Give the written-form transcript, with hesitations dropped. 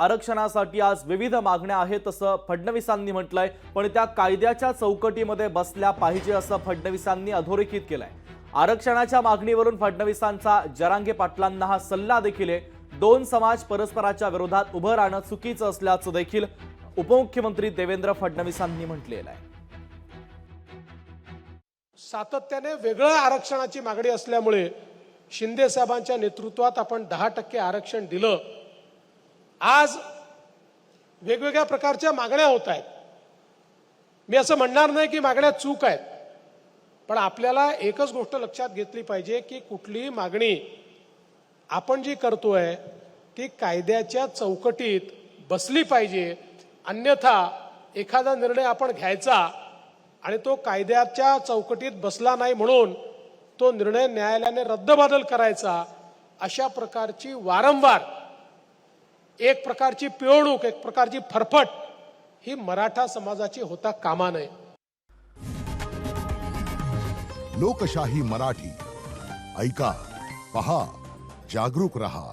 आरक्षणासाठी आज विविध मागण्या आहेत असं फडणवीसांनी म्हटलंय, पण त्या कायद्याच्या चौकटीमध्ये बसल्या पाहिजे असं फडणवीसांनी अधोरेखित केलंय। आरक्षणाच्या मागणीवरून फडणवीसांचा जरांगे पाटलांना हा सल्ला देखील आहे। दोन समाज परस्पराच्या विरोधात उभं राहणं चुकीचं असल्याचं देखील उपमुख्यमंत्री देवेंद्र फडणवीसांनी म्हटलेलं आहे। सातत्याने वेगळं आरक्षणाची मागणी असल्यामुळे शिंदे साहेबांच्या नेतृत्वात आपण 10% आरक्षण दिलं। आज वेगवेगळ्या प्रकारच्या मागण्या होत आहेत। मी असं म्हणणार नाही की मागण्या चूक आहेत, पण आपल्याला एकच गोष्ट लक्षात घेतली पाहिजे की कुठलीही मागणी आपण जी करतोय ती कायद्याच्या चौकटीत बसली पाहिजे। अन्यथा एखादा निर्णय आपण घ्यायचा आणि तो कायद्याच्या चौकटीत बसला नाही म्हणून तो निर्णय न्यायालयाने रद्दबातल करायचा, अशा प्रकारची वारंवार एक प्रकारची पिळवणूक, एक प्रकारची फरफट ही मराठा समाजाची होता कामा नये। लोकशाही मराठी ऐका, पहा, जागरूक रहा।